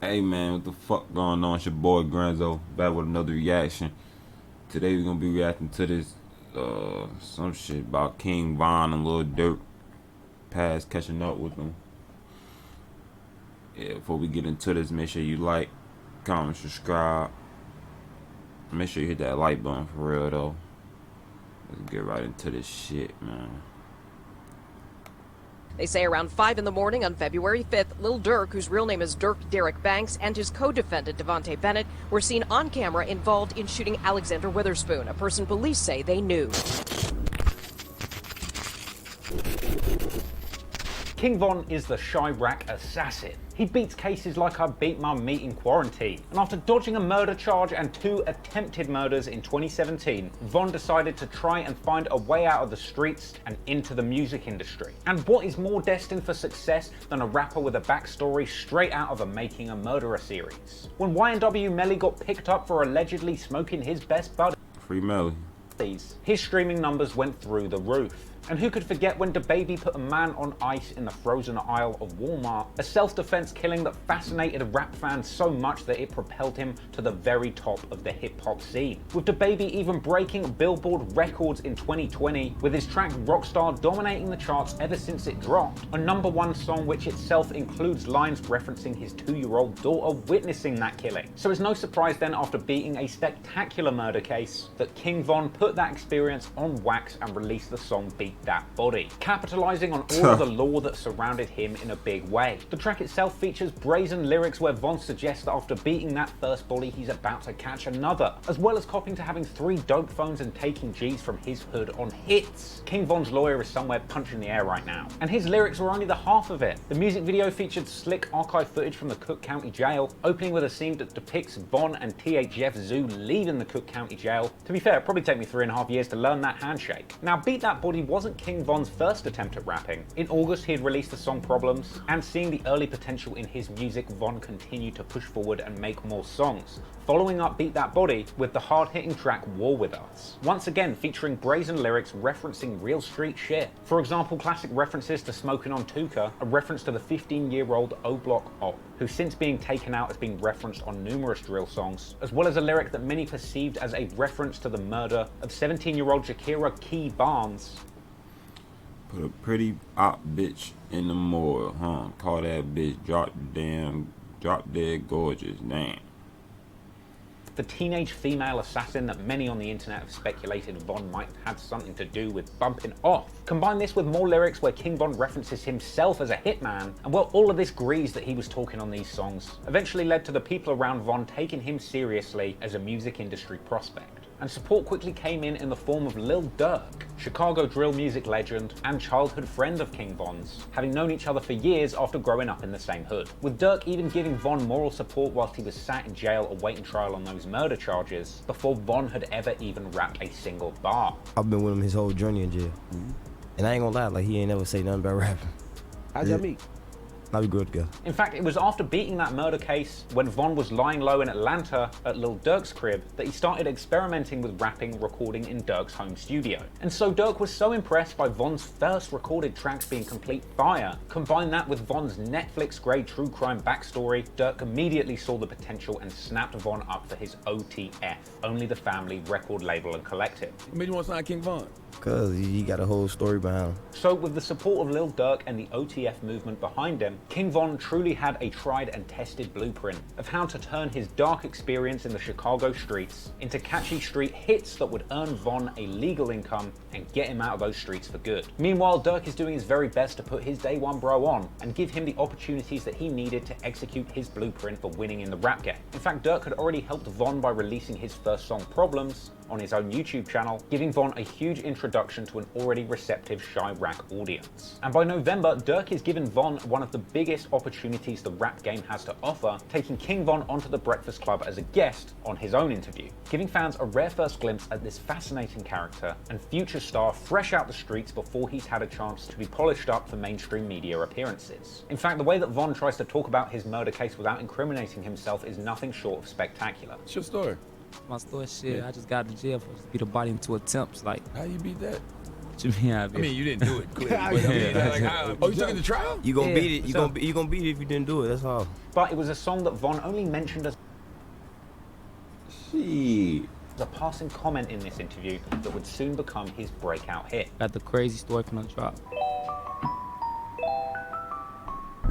Hey man, what the fuck going on? It's your boy Granzo back with another reaction. Today we're gonna be reacting to this some shit about King Von and Lil Durk past catching up with them. Yeah, before we get into this, make sure you like, comment, subscribe. Make sure you hit that like button for real though. Let's get right into this shit, man. They say around 5 in the morning on February 5th, Lil Durk, whose real name is Durk Derek Banks, and his co-defendant Devontae Bennett were seen on camera involved in shooting Alexander Witherspoon, a person police say they knew. King Von is the Chirac assassin. He beats cases like I beat my meat in quarantine. And after dodging a murder charge and 2 attempted murders in 2017, Von decided to try and find a way out of the streets and into the music industry. And what is more destined for success than a rapper with a backstory straight out of a Making a Murderer series? When YNW Melly got picked up for allegedly smoking his best buddy, Free Melly. his streaming numbers went through the roof. And who could forget when DaBaby put a man on ice in the frozen aisle of Walmart, a self-defense killing that fascinated rap fans so much that it propelled him to the very top of the hip-hop scene. With DaBaby even breaking Billboard records in 2020, with his track Rockstar dominating the charts ever since it dropped, a #1 song which itself includes lines referencing his 2-year-old daughter witnessing that killing. So it's no surprise then, after beating a spectacular murder case, that King Von put that experience on wax and released the song Beat That Body, capitalizing on all of the lore that surrounded him in a big way. The track itself features brazen lyrics where Von suggests that after beating that first body he's about to catch another, as well as copping to having 3 dope phones and taking G's from his hood on hits. King Von's lawyer is somewhere punching the air right now, and his lyrics were only the half of it. The music video featured slick archive footage from the Cook County Jail, opening with a scene that depicts Von and THF Zoo leaving the Cook County Jail. To be fair, it probably took me 3.5 years to learn that handshake. Now, Beat That Body wasn't King Von's first attempt at rapping. In August, he had released the song Problems, and seeing the early potential in his music, Von continued to push forward and make more songs, following up Beat That Body with the hard-hitting track War With Us, once again featuring brazen lyrics referencing real street shit. For example, classic references to Smoking on Tuka, a reference to the 15-year-old O-Block op, who since being taken out has been referenced on numerous drill songs, as well as a lyric that many perceived as a reference to the murder of 17-year-old Jakira Key Barnes. Put a pretty op bitch in the morgue, huh? Call that bitch drop dead gorgeous, damn. The teenage female assassin that many on the internet have speculated Von might have had something to do with bumping off. Combine this with more lyrics where King Von references himself as a hitman, and well, all of this grease that he was talking on these songs eventually led to the people around Von taking him seriously as a music industry prospect. And support quickly came in the form of Lil Durk, Chicago drill music legend and childhood friend of King Von's, having known each other for years after growing up in the same hood, with Durk even giving Von moral support whilst he was sat in jail awaiting trial on those murder charges, before Von had ever even rapped a single bar. I've been with him his whole journey in jail. And I ain't gonna lie, like, he ain't never say nothing about rapping. How'd y'all meet? Now we good together. In fact, it was after beating that murder case, when Von was lying low in Atlanta at Lil Durk's crib, that he started experimenting with rapping, recording in Durk's home studio. And so Durk was so impressed by Von's first recorded tracks being complete fire. Combine that with Von's Netflix-grade true crime backstory, Durk immediately saw the potential and snapped Von up for his OTF, Only the Family record label and collective. What made you want to sign King Von? Cause he got a whole story behind him. So with the support of Lil Durk and the OTF movement behind him, King Von truly had a tried and tested blueprint of how to turn his dark experience in the Chicago streets into catchy street hits that would earn Von a legal income and get him out of those streets for good. Meanwhile, Durk is doing his very best to put his day one bro on and give him the opportunities that he needed to execute his blueprint for winning in the rap game. In fact, Durk had already helped Von by releasing his first song Problems on his own YouTube channel, giving Von a huge introduction to an already receptive Chirac audience. And by November, Durk is giving Von one of the biggest opportunities the rap game has to offer, taking King Von onto the Breakfast Club as a guest on his own interview, giving fans a rare first glimpse at this fascinating character and future star fresh out the streets before he's had a chance to be polished up for mainstream media appearances. In fact, the way that Von tries to talk about his murder case without incriminating himself is nothing short of spectacular. What's your story? My story, shit, I just got to jail for beat a body into attempts, like, How you beat that? What you mean? I mean, you didn't do it clearly. But I mean, like, oh, you took it to trial? You gonna Yeah, beat it. so- You gonna beat it if you didn't do it. That's all. But it was a song that Von only mentioned as Shit. a passing comment in this interview that would soon become his breakout hit. Got the crazy story from the drop.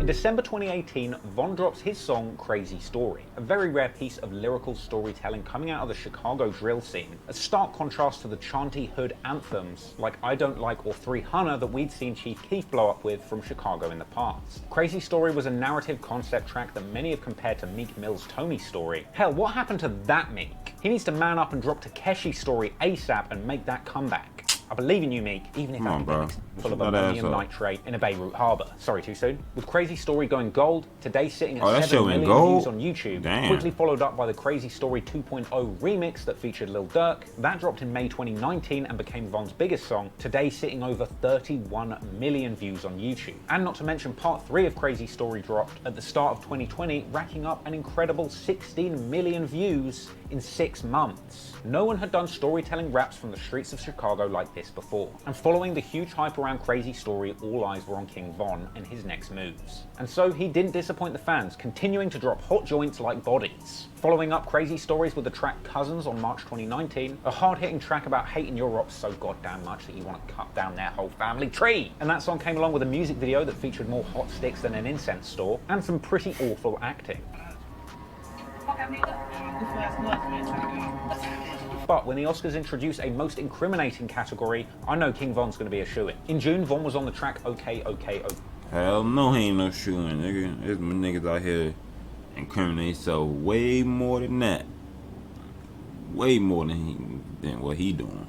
In December 2018, Von drops his song Crazy Story, a very rare piece of lyrical storytelling coming out of the Chicago drill scene, a stark contrast to the chanty hood anthems like I Don't Like or 300 that we'd seen Chief Keef blow up with from Chicago in the past. Crazy Story was a narrative concept track that many have compared to Meek Mill's Tony Story. Hell, what happened to that Meek? He needs to man up and drop Takeshi's Story ASAP and make that comeback. I believe in you, Meek, even if Come on, bro. academics full of Shut that ammonium ass up. nitrate in a Beirut harbor. Sorry, too soon. With Crazy Story going gold, today sitting at Oh, that 7 shit went million gold? views on YouTube, Damn. quickly followed up by the Crazy Story 2.0 remix that featured Lil Durk. That dropped in May 2019 and became Von's biggest song, today sitting over 31 million views on YouTube. And not to mention part 3 of Crazy Story dropped at the start of 2020, racking up an incredible 16 million views in 6 months. No one had done storytelling raps from the streets of Chicago like this before. And following the huge hype around Crazy Story, all eyes were on King Von and his next moves. And so he didn't disappoint the fans, continuing to drop hot joints like Bodies. Following up Crazy Stories with the track Cousins on March 2019, a hard-hitting track about hating your ops so goddamn much that you want to cut down their whole family tree. And that song came along with a music video that featured more hot sticks than an incense store, and some pretty awful acting. But when the Oscars introduce a most incriminating category, I know King Von's going to be a shoo-in. In June, Von was on the track OK, OK, OK. Hell no, he ain't no shooting, nigga. There's niggas out here incriminating so way more than that. Way more than what he doing.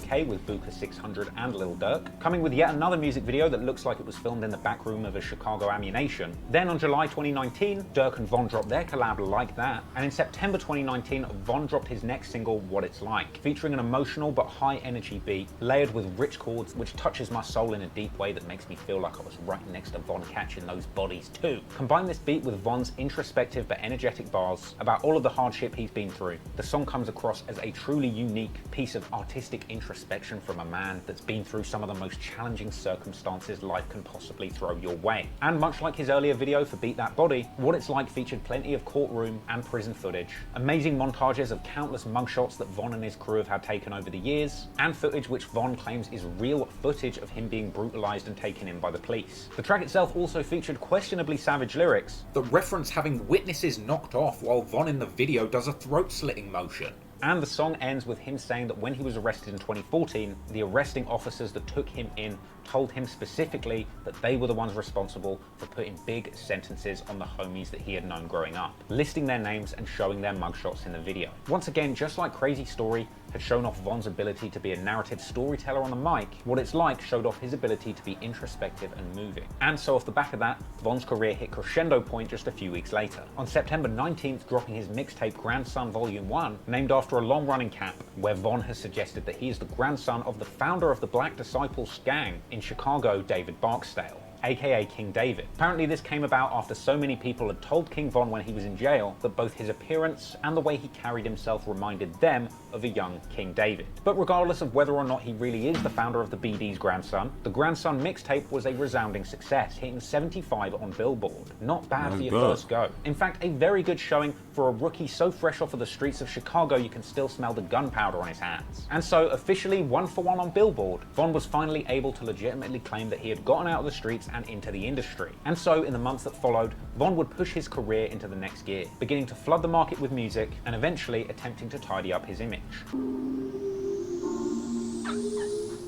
With Buka 600 and Lil Durk, coming with yet another music video that looks like it was filmed in the back room of a Chicago ammunition. Then on July 2019, Durk and Von dropped their collab Like That, and in September 2019, Von dropped his next single What It's Like, featuring an emotional but high energy beat, layered with rich chords which touches my soul in a deep way that makes me feel like I was right next to Von catching those bodies too. Combine this beat with Von's introspective but energetic bars about all of the hardship he's been through. The song comes across as a truly unique piece of artistic introspection from a man that's been through some of the most challenging circumstances life can possibly throw your way. And much like his earlier video for Beat That Body, What It's Like featured plenty of courtroom and prison footage, amazing montages of countless mugshots that Von and his crew have had taken over the years, and footage which Von claims is real footage of him being brutalized and taken in by the police. The track itself also featured questionably savage lyrics, The reference having witnesses knocked off while Von in the video does a throat-slitting motion. and the song ends with him saying that when he was arrested in 2014, the arresting officers that took him in told him specifically that they were the ones responsible for putting big sentences on the homies that he had known growing up, listing their names and showing their mugshots in the video. Once again, just like Crazy Story had shown off Von's ability to be a narrative storyteller on the mic, What It's Like showed off his ability to be introspective and moving. And so off the back of that, Von's career hit crescendo point just a few weeks later. On September 19th, dropping his mixtape Grandson Volume 1, named after a long-running camp, where Von has suggested that he is the grandson of the founder of the Black Disciples gang in Chicago, David Barksdale, aka King David. Apparently this came about after so many people had told King Von when he was in jail that both his appearance and the way he carried himself reminded them of a young King David. But regardless of whether or not he really is the founder of the BD's grandson, the Grandson mixtape was a resounding success, hitting 75 on Billboard. Not bad for your first go. In fact, a very good showing for a rookie so fresh off of the streets of Chicago you can still smell the gunpowder on his hands. And so, officially 1 for 1 on Billboard, Von was finally able to legitimately claim that he had gotten out of the streets and into the industry. And so, in the months that followed, Von would push his career into the next gear, beginning to flood the market with music and eventually attempting to tidy up his image.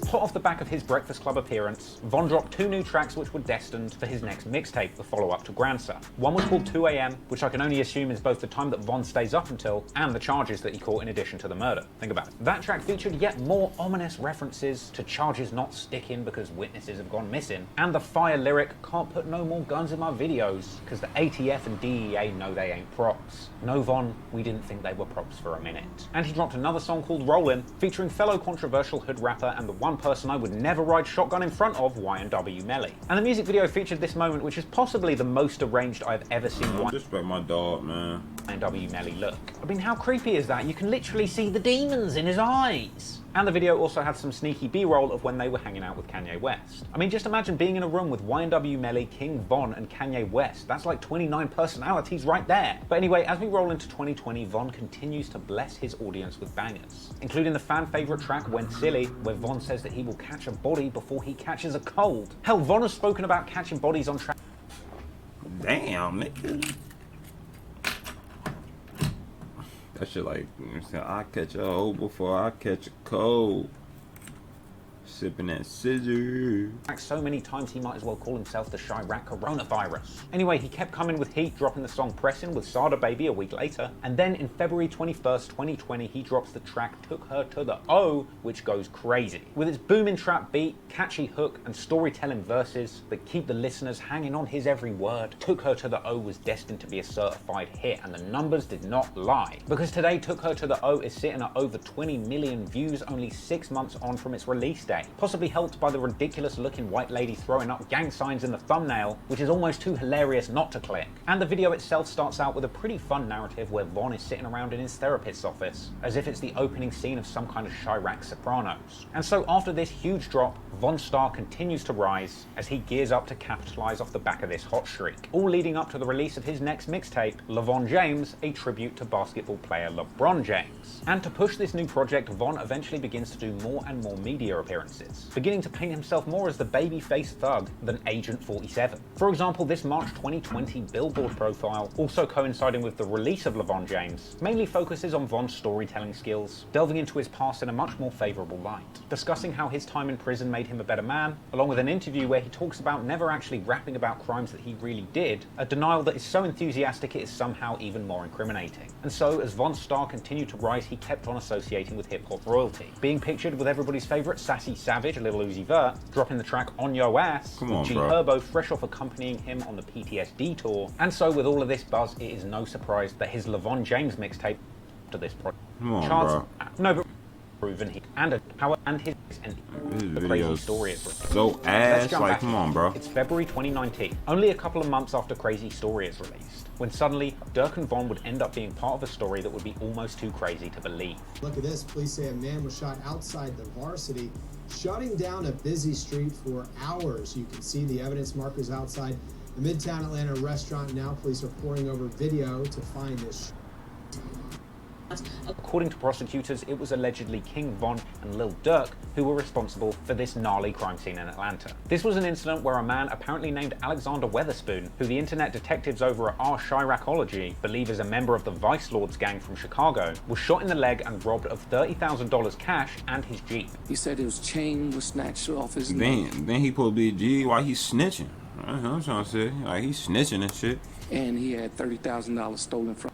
Hot off the back of his Breakfast Club appearance, Von dropped 2 new tracks which were destined for his next mixtape, the follow-up to Grandson. One was called 2 AM, which I can only assume is both the time that Von stays up until and the charges that he caught in addition to the murder. Think about it. That track featured yet more ominous references to charges not sticking because witnesses have gone missing, and the fire lyric, can't put no more guns in my videos because the ATF and DEA know they ain't props. No, Von, we didn't think they were props for a minute. And he dropped another song called Rollin', featuring fellow controversial hood rapper and the one person I would never ride shotgun in front of, Y&W Melly. And the music video featured this moment, which is possibly the most arranged I've ever seen Disrespect my dog, man. W. Melly look. I mean, how creepy is that? You can literally see the demons in his eyes. And the video also had some sneaky B-roll of when they were hanging out with Kanye West. I mean, just imagine being in a room with YNW Melly, King Von, and Kanye West. That's like 29 personalities right there. But anyway, as we roll into 2020, Von continues to bless his audience with bangers, including the fan favorite track Went Silly, where Von says that he will catch a body before he catches a cold. Hell, Von has spoken about catching bodies on track. Damn, nigga. That shit like, you know what I'm saying? I catch a hoe before I catch a cold. Sipping that scissor. So many times he might as well call himself the Chirac coronavirus. Anyway, he kept coming with heat, dropping the song Pressin' with Sada Baby a week later. And then in February 21st, 2020, he drops the track Took Her to the O, which goes crazy. With its booming trap beat, catchy hook, and storytelling verses that keep the listeners hanging on his every word, Took Her to the O was destined to be a certified hit, and the numbers did not lie. Because today, Took Her to the O is sitting at over 20 million views only 6 months on from its release date. Possibly helped by the ridiculous looking white lady throwing up gang signs in the thumbnail, which is almost too hilarious not to click. And the video itself starts out with a pretty fun narrative where Von is sitting around in his therapist's office, as if it's the opening scene of some kind of Chirac Sopranos. And so after this huge drop, Von's star continues to rise as he gears up to capitalize off the back of this hot streak, all leading up to the release of his next mixtape, LeVon James, a tribute to basketball player LeBron James. And to push this new project, Von eventually begins to do more and more media appearances, beginning to paint himself more as the babyface thug than Agent 47. For example, this March 2020 Billboard profile, also coinciding with the release of LeVon James, mainly focuses on Von's storytelling skills, delving into his past in a much more favorable light, discussing how his time in prison made him a better man, along with an interview where he talks about never actually rapping about crimes that he really did, a denial that is so enthusiastic it is somehow even more incriminating. And so, as Von's star continued to rise, he kept on associating with hip-hop royalty, being pictured with everybody's favorite Sassy Savage, Lil Uzi Vert, dropping the track On Yo Ass, with G Herbo fresh off accompanying him on the PTSD tour. And so, with all of this buzz, it is no surprise that his LeVon James mixtape to this project charts. No, but proven he and his the crazy story is so ass. Like, come on, bro. It's February 2019, only a couple of months after Crazy Story is released, when suddenly Durk and Von would end up being part of a story that would be almost too crazy to believe. Look at this. Police say a man was shot outside the Varsity, shutting down a busy street for hours. You can see the evidence markers outside the Midtown Atlanta restaurant. Now police are poring over video to find this. According to prosecutors, it was allegedly King Von and Lil Durk who were responsible for this gnarly crime scene in Atlanta. This was an incident where a man apparently named Alexander Weatherspoon, who the internet detectives over at our Chiracology believe is a member of the Vice Lords gang from Chicago, was shot in the leg and robbed of $30,000 cash and his Jeep. He said his chain was snatched off his neck. Then he supposed to be a G. Why he snitching? That's what I'm trying to say. Like, he's snitching and shit. And he had $30,000 stolen from.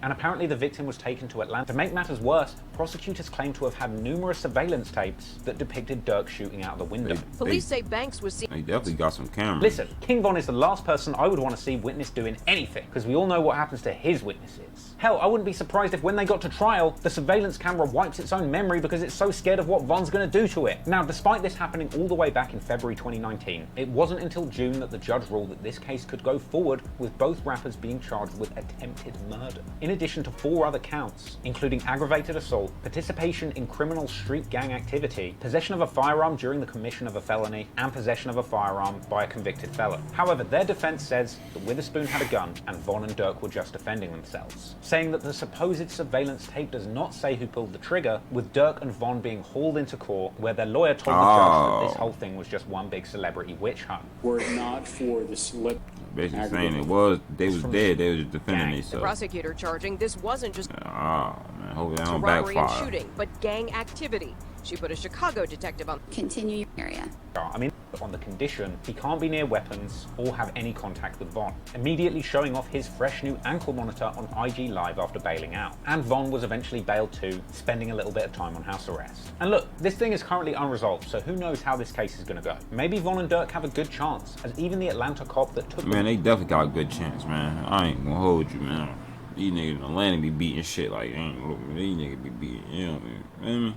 And apparently the victim was taken to Atlanta. To make matters worse, prosecutors claim to have had numerous surveillance tapes that depicted Durk shooting out the window. Police say Banks was seen. He definitely got some cameras. Listen, King Von is the last person I would want to see witness doing anything, because we all know what happens to his witnesses. Hell, I wouldn't be surprised if when they got to trial, the surveillance camera wipes its own memory because it's so scared of what Von's going to do to it. Now, despite this happening all the way back in February 2019, it wasn't until June that the judge ruled that this case could go forward, with both rappers being charged with attempted murder, in addition to 4 other counts, including aggravated assault, participation in criminal street gang activity, possession of a firearm during the commission of a felony, and possession of a firearm by a convicted felon. However, their defense says that Witherspoon had a gun and Von and Durk were just defending themselves, saying that the supposed surveillance tape does not say who pulled the trigger, with Durk and Von being hauled into court, where their lawyer told the judge that this whole thing was just one big celebrity witch hunt. Were it not for the celebrity. Basically saying it was, they was dead, they was just defending themselves. The prosecutor charging this wasn't just man, hope that don't robbery and backfire. shooting, but gang activity. She put a Chicago detective on. Continue your area. I mean, on the condition he can't be near weapons or have any contact with Von, immediately showing off his fresh new ankle monitor on IG Live after bailing out. And Von was eventually bailed too, spending a little bit of time on house arrest. And look, this thing is currently unresolved, so who knows how this case is going to go. Maybe Von and Durk have a good chance, as even the Atlanta cop that took Man, they definitely got a good chance, man. I ain't gonna hold you, man. These niggas in Atlanta be beating shit like, these niggas be beating, you know what I mean?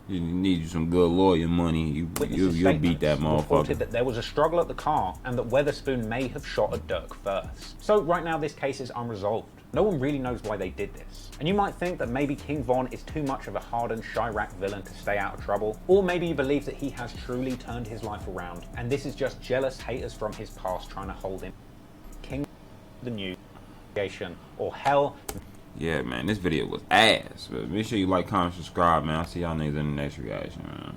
You need you some good lawyer money. You'll beat that reported motherfucker. that there was a struggle at the car and that Weatherspoon may have shot at Durk first. So right now this case is unresolved. No one really knows why they did this. And you might think that maybe King Von is too much of a hardened Chirac villain to stay out of trouble. Or maybe you believe that he has truly turned his life around and this is just jealous haters from his past trying to hold him king of the new creation, or hell. Yeah, man, this video was ass. But make sure you like, comment, subscribe, man. I'll see y'all niggas in the next reaction, man.